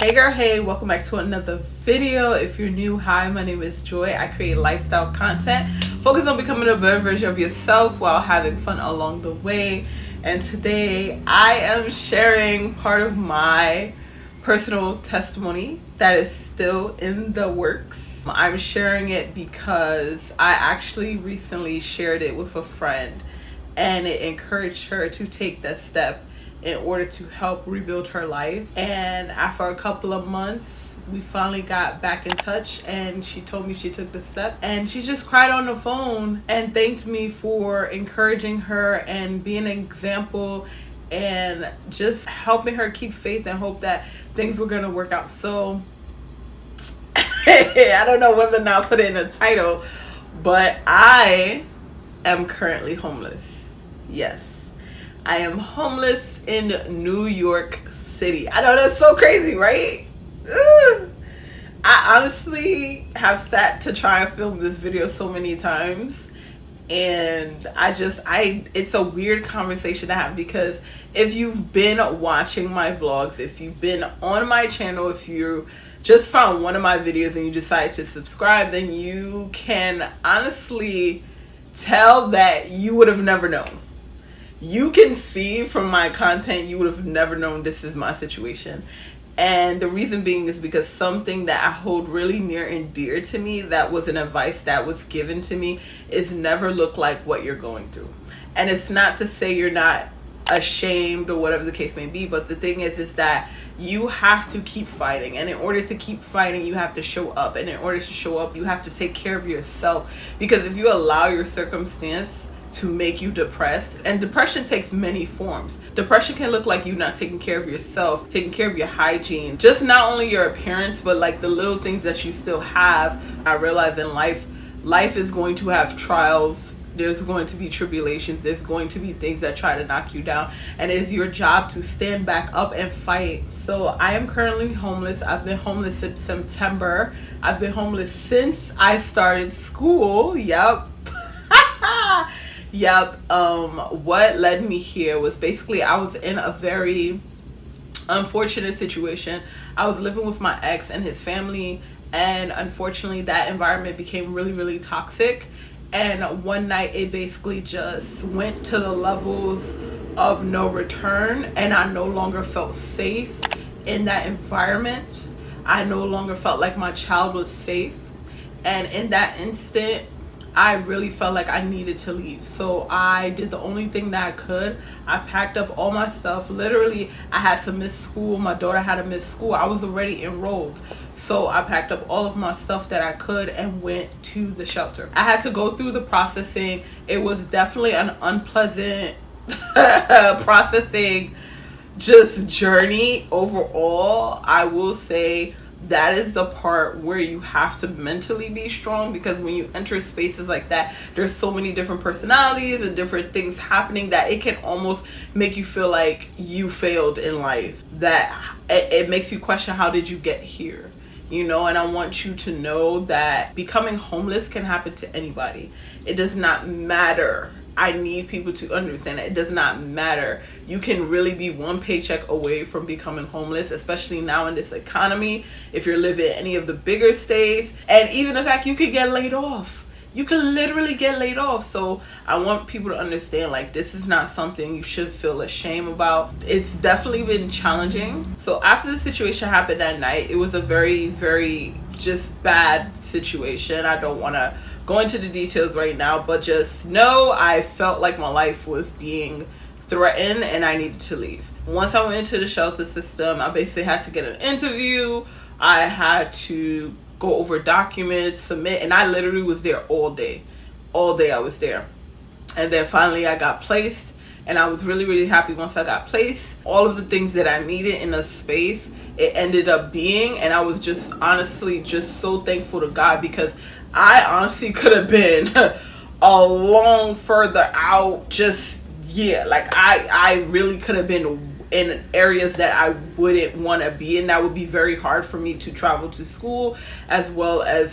Hey girl, hey, welcome back to another video. If you're new, hi, my name is Joy. I create lifestyle content focused on becoming a better version of yourself while having fun along the way. And today I am sharing part of my personal testimony that is still in the works. I'm sharing it because I actually recently shared it with a friend and it encouraged her to take that step in order to help rebuild her life. And after a couple of months, we finally got back in touch and she told me she took the step, and she just cried on the phone and thanked me for encouraging her and being an example and just helping her keep faith and hope that things were going to work out. So I don't know whether or not I put it in the title, but I am currently homeless. Yes, I am homeless in New York City. I know that's so crazy, right? Ugh. I honestly have sat to try and film this video so many times, and it's a weird conversation to have, because if you've been watching my vlogs, if you've been on my channel, if you just found one of my videos and you decide to subscribe, then you can honestly tell that you would have never known. You can see from my content, you would have never known this is my situation. And the reason being is because something that I hold really near and dear to me, that was an advice that was given to me, is never look like what you're going through. And it's not to say you're not ashamed or whatever the case may be, but the thing is that you have to keep fighting. And in order to keep fighting, you have to show up. And in order to show up, you have to take care of yourself. Because if you allow your circumstance to make you depressed, and depression takes many forms. Depression can look like you not taking care of yourself, taking care of your hygiene, just not only your appearance, but like the little things that you still have. I realize in life is going to have trials. There's going to be tribulations. There's going to be things that try to knock you down, and it's your job to stand back up and fight. So I am currently homeless. I've been homeless since September. I've been homeless since I started school. Yep. What led me here was basically I was in a very unfortunate situation. I was living with my ex and his family, and unfortunately that environment became really, really toxic. And one night it basically just went to the levels of no return, and I no longer felt safe in that environment. I no longer felt like my child was safe, and in that instant I really felt like I needed to leave. So I did the only thing that I could. I packed up all my stuff. Literally, I had to miss school. My daughter had to miss school. I was already enrolled. So I packed up all of my stuff that I could and went to the shelter. I had to go through the processing. It was definitely an unpleasant processing just journey overall. I will say that is the part where you have to mentally be strong, because when you enter spaces like that, there's so many different personalities and different things happening that it can almost make you feel like you failed in life, that it makes you question, how did you get here? You know, and I want you to know that becoming homeless can happen to anybody. It does not matter. I need people to understand that it does not matter. You can really be one paycheck away from becoming homeless, especially now in this economy. If you're living in any of the bigger states, and even the fact you could get laid off. You can literally get laid off. So I want people to understand, like, this is not something you should feel ashamed about. It's definitely been challenging. So after the situation happened that night, it was a very, very just bad situation. I don't want to go into the details right now, but just know I felt like my life was being threatened and I needed to leave. Once I went into the shelter system, I basically had to get an interview. I had to go over documents, submit, and I literally was there all day. All day I was there. And then finally I got placed, and I was really, really happy once I got placed. All of the things that I needed in a space, it ended up being, and I was just honestly just so thankful to God, because I honestly could have been a long further out. Just, yeah, like I really could have been in areas that I wouldn't want to be in. That would be very hard for me to travel to school, as well as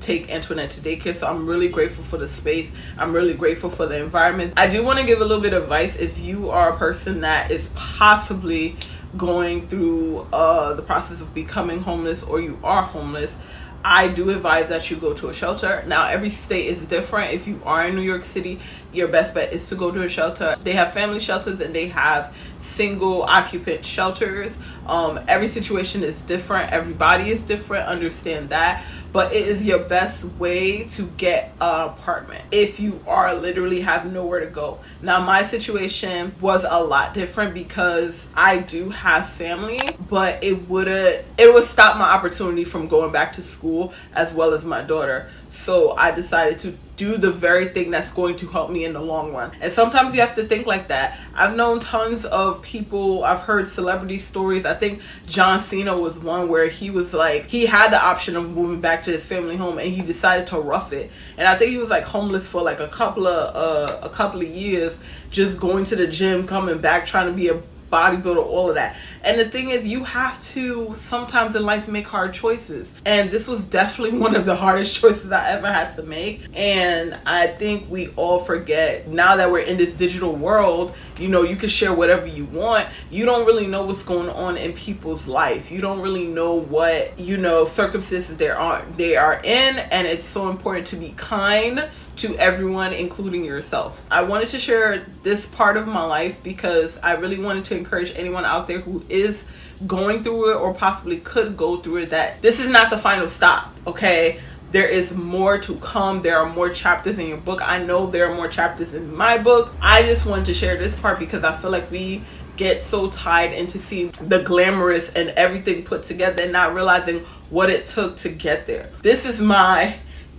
take Antoinette to daycare. So I'm really grateful for the space. I'm really grateful for the environment. I do want to give a little bit of advice. If you are a person that is possibly going through the process of becoming homeless, or you are homeless, I do advise that you go to a shelter. Now, every state is different. If you are in New York City, your best bet is to go to a shelter. They have family shelters and they have single occupant shelters. Every situation is different. Everybody is different. Understand that. But it is your best way to get an apartment if you are literally have nowhere to go. Now, my situation was a lot different because I do have family, but it would stop my opportunity from going back to school as well as my daughter. So I decided to do the very thing that's going to help me in the long run. And sometimes you have to think like that. I've known tons of people, I've heard celebrity stories. I think John Cena was one where he was like, he had the option of moving back to his family home and he decided to rough it. And I think he was like homeless for like a couple of years, just going to the gym, coming back, trying to be a bodybuilder, all of that. And the thing is, you have to sometimes in life make hard choices, and this was definitely one of the hardest choices I ever had to make. And I think we all forget now that we're in this digital world, you can share whatever you want. You don't really know what's going on in people's life. You don't really know what circumstances they are in, and it's so important to be kind to everyone, including yourself. I wanted to share this part of my life because I really wanted to encourage anyone out there who is going through it or possibly could go through it, that this is not the final stop, okay? There is more to come. There are more chapters in your book. I know there are more chapters in my book. I just wanted to share this part because I feel like we get so tied into seeing the glamorous and everything put together and not realizing what it took to get there. This is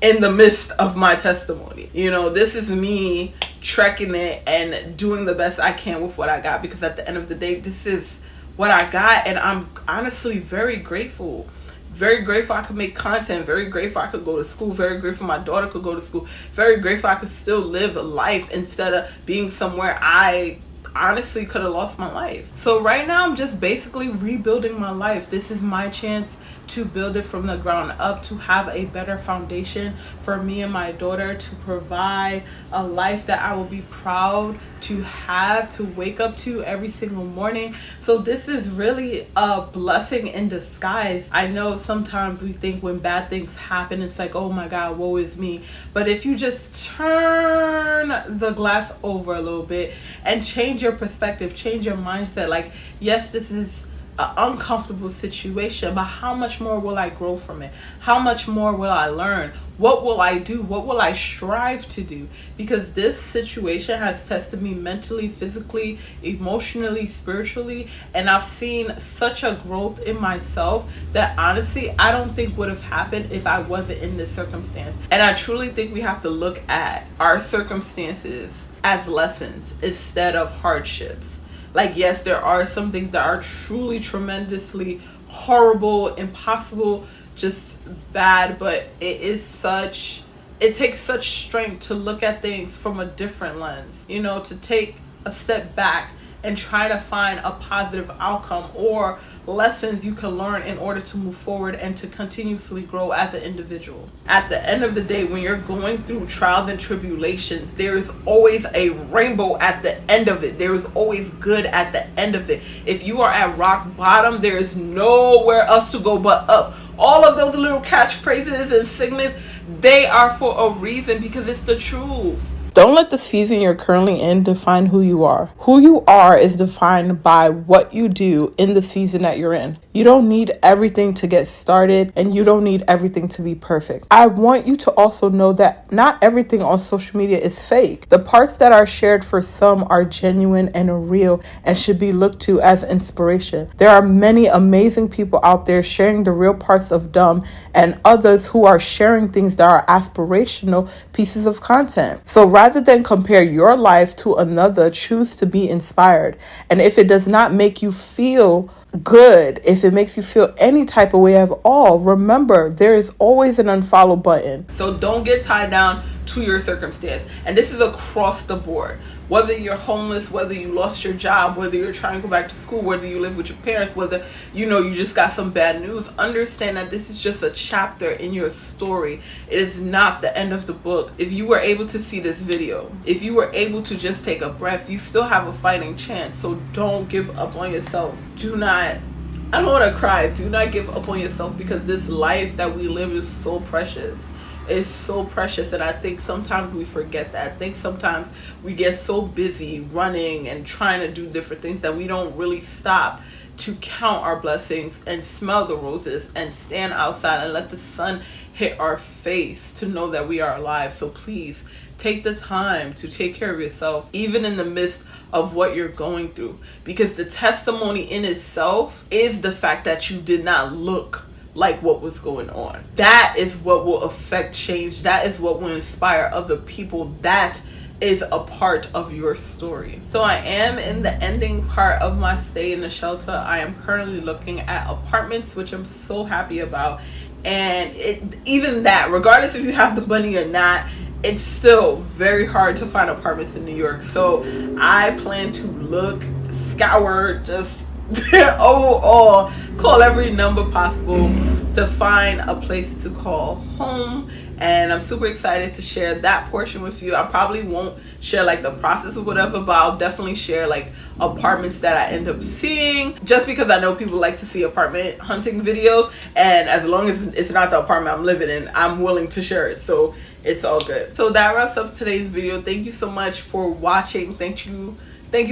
in the midst of my testimony. This is me trekking it and doing the best I can with what I got, because at the end of the day, this is what I got, and I'm honestly very grateful. Very grateful I could make content. Very grateful I could go to school. Very grateful my daughter could go to school. Very grateful I could still live a life instead of being somewhere I honestly could have lost my life. So right now I'm just basically rebuilding my life. This is my chance to build it from the ground up, to have a better foundation for me and my daughter, to provide a life that I will be proud to have, to wake up to every single morning. So this is really a blessing in disguise. I know sometimes we think when bad things happen, it's like, oh my God, woe is me. But if you just turn the glass over a little bit and change your perspective, change your mindset, like, yes, this is an uncomfortable situation, but how much more will I grow from it? How much more will I learn? What will I do? What will I strive to do? Because this situation has tested me mentally, physically, emotionally, spiritually, and I've seen such a growth in myself that honestly I don't think would have happened if I wasn't in this circumstance. And I truly think we have to look at our circumstances as lessons instead of hardships. Like, yes, there are some things that are truly tremendously horrible, impossible, just bad, but it takes such strength to look at things from a different lens, to take a step back and try to find a positive outcome or lessons you can learn in order to move forward and to continuously grow as an individual. At the end of the day, when you're going through trials and tribulations, there is always a rainbow at the end of it. There is always good at the end of it. If you are at rock bottom, there is nowhere else to go but up. All of those little catchphrases and signals, they are for a reason, because it's the truth. Don't let the season you're currently in define who you are. Who you are is defined by what you do in the season that you're in. You don't need everything to get started, and you don't need everything to be perfect. I want you to also know that not everything on social media is fake. The parts that are shared for some are genuine and real and should be looked to as inspiration. There are many amazing people out there sharing the real parts of dumb, and others who are sharing things that are aspirational pieces of content. So rather than compare your life to another, choose to be inspired. And if it does not make you feel good, if it makes you feel any type of way at all, remember there is always an unfollow button. So don't get tied down to your circumstance. And this is across the board. whether you're homeless, whether you lost your job, whether you're trying to go back to school, whether you live with your parents, whether you just got some bad news, understand that this is just a chapter in your story. It is not the end of the book. If you were able to see this video, if you were able to just take a breath, you still have a fighting chance. So don't give up on yourself. I don't want to cry. Do not give up on yourself, because this life that we live is so precious. It's so precious, and I think sometimes we forget that. I think sometimes we get so busy running and trying to do different things that we don't really stop to count our blessings and smell the roses and stand outside and let the sun hit our face to know that we are alive. So please take the time to take care of yourself, even in the midst of what you're going through, because the testimony in itself is the fact that you did not look like what was going on. That is what will affect change. That is what will inspire other people. That is a part of your story. So I am in the ending part of my stay in the shelter. I am currently looking at apartments, which I'm so happy about. And even that, regardless if you have the money or not, it's still very hard to find apartments in New York. So I plan to look, scour, just overall, call every number possible to find a place to call home. And I'm super excited to share that portion with you. I probably won't share like the process or whatever, but I'll definitely share like apartments that I end up seeing, just because I know people like to see apartment hunting videos, and as long as it's not the apartment I'm living in, I'm willing to share it. So it's all good. So that wraps up today's video. Thank you so much for watching. Thank you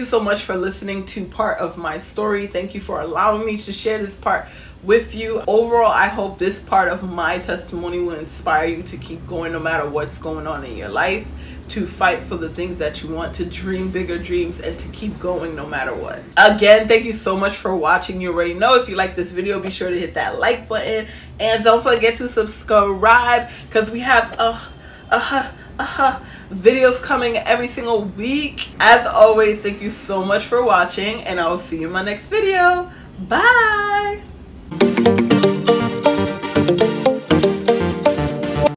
so much for listening to part of my story. Thank you for allowing me to share this part with you. Overall, I hope this part of my testimony will inspire you to keep going no matter what's going on in your life, to fight for the things that you want, to dream bigger dreams, and to keep going no matter what. Again, thank you so much for watching. You already know, if you like this video, be sure to hit that like button, and don't forget to subscribe, because we have videos coming every single week. As always, thank you so much for watching, and I will see you in my next video. Bye.